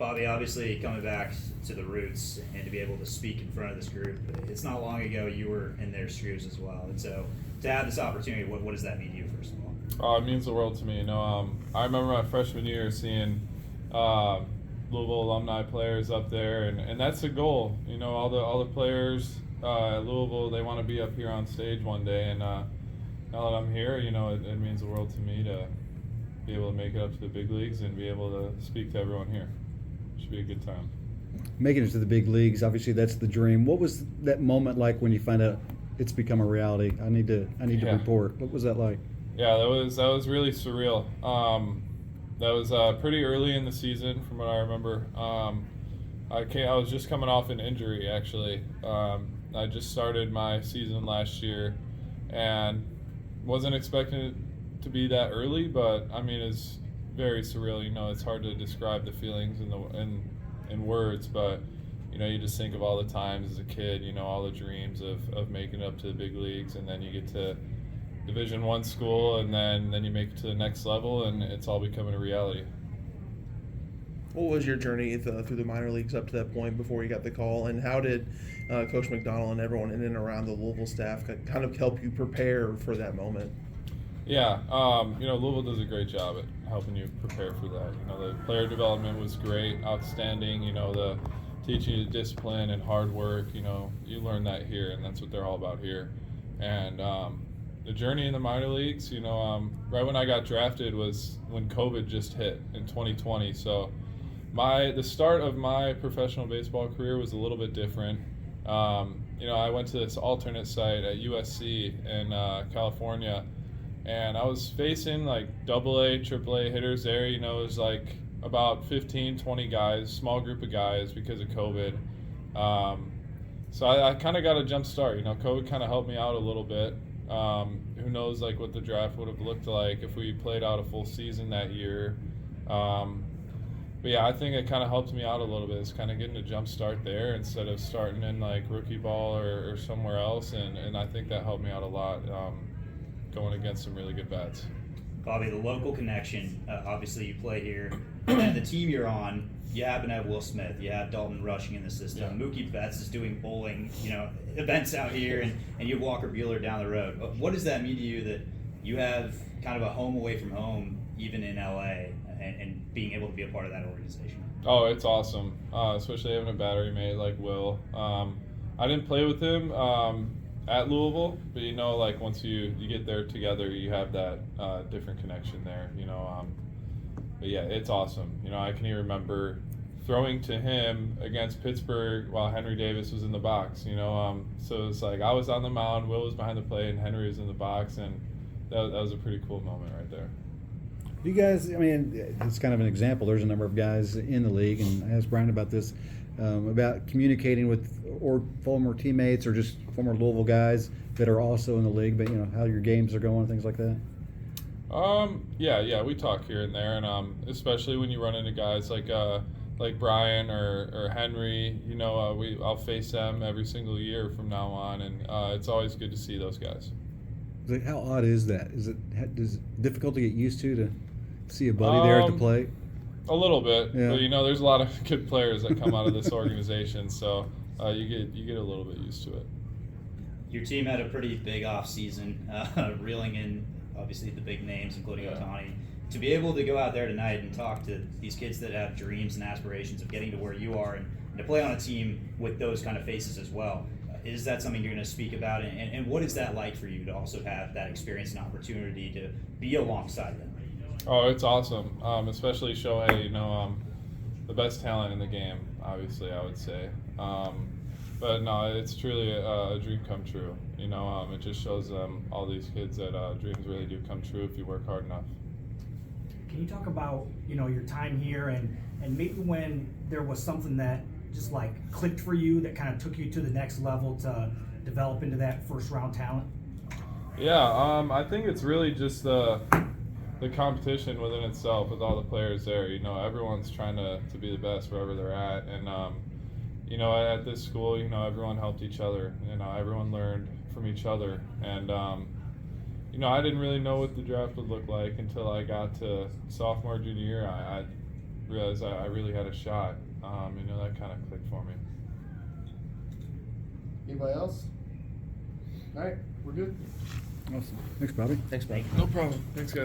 Bobby, obviously coming back to the roots and to be able to speak in front of this group, it's not long ago you were in their shoes as well. And so to have this opportunity, what does that mean to you, first of all? Oh, it means the world to me. I remember my freshman year seeing Louisville alumni players up there, and that's the goal. All the players at Louisville, they want to be up here on stage one day, and now that I'm here, it means the world to me to be able to make it up to the big leagues and be able to speak to everyone here. Should be a good time. Making it to the big leagues, obviously that's the dream. What was that moment like when you find out it's become a reality? I need to report. What was that like? Yeah, that was really surreal. That was pretty early in the season, from what I remember. I was just coming off an injury, actually. I just started my season last year, and wasn't expecting it to be that early, but I mean, it's very surreal. It's hard to describe the feelings in words, but you just think of all the times as a kid, all the dreams of making it up to the big leagues, and then you get to Division I school, and then you make it to the next level, and it's all becoming a reality. What was your journey through the minor leagues up to that point before you got the call, and how did Coach McDonald and everyone in and around the Louisville staff kind of help you prepare for that moment? Yeah, Louisville does a great job at helping you prepare for that. The player development was great, outstanding. The teaching you discipline and hard work. You learn that here, and that's what they're all about here. And the journey in the minor leagues, right when I got drafted was when COVID just hit in 2020. So the start of my professional baseball career was a little bit different. I went to this alternate site at USC in California, and I was facing like AA, AAA hitters there. It was like about 15, 20 guys, small group of guys because of COVID. So I kind of got a jump start. COVID kind of helped me out a little bit. Who knows what the draft would have looked like if we played out a full season that year. But yeah, I think it kind of helped me out a little bit. It's kind of getting a jump start there instead of starting in rookie ball or somewhere else, and I think that helped me out a lot, going against some really good bats. Bobby, the local connection, obviously you play here, and the team you're on, you happen to have Will Smith, you have Dalton rushing in the system, Yeah. Mookie Betts is doing bowling, events out here, and you have Walker Buehler down the road. What does that mean to you that you have kind of a home away from home, even in LA, and being able to be a part of that organization? Oh, it's awesome, especially having a battery mate like Will. I didn't play with him at Louisville, but once you get there together, you have that different connection there. But yeah, it's awesome. I can even remember throwing to him against Pittsburgh while Henry Davis was in the box. So it's I was on the mound, Will was behind the plate, and Henry was in the box, and that was a pretty cool moment right there. You guys, it's kind of an example. There's a number of guys in the league, and I asked Brian about this, about communicating with or former teammates or just former Louisville guys that are also in the league, but how your games are going, things like that. Yeah, we talk here and there, and especially when you run into guys like Brian or Henry, I'll face them every single year from now on, and it's always good to see those guys. How odd is that? Is it difficult to get used to see a buddy there at the plate? A little bit, yeah. But there's a lot of good players that come out of this organization, so you get a little bit used to it. Your team had a pretty big off season, reeling in obviously the big names, including Ohtani. To be able to go out there tonight and talk to these kids that have dreams and aspirations of getting to where you are, and to play on a team with those kind of faces as well, is that something you're going to speak about? And what is that like for you to also have that experience and opportunity to be alongside them? Oh, it's awesome, especially Shohei, the best talent in the game, obviously, I would say. But no, it's truly a dream come true. It just shows all these kids that dreams really do come true if you work hard enough. Can you talk about your time here and maybe when there was something that just clicked for you that kind of took you to the next level to develop into that first round talent? Yeah, I think it's really just the competition within itself with all the players there. Everyone's trying to be the best wherever they're at, and at this school, everyone helped each other. Everyone learned from each other, and I didn't really know what the draft would look like until I got to sophomore, junior year. I realized I really had a shot. You know, that kind of clicked for me. Anybody else? All right, we're good. Awesome. Thanks, Bobby. Thanks, man. No problem. Thanks, guys.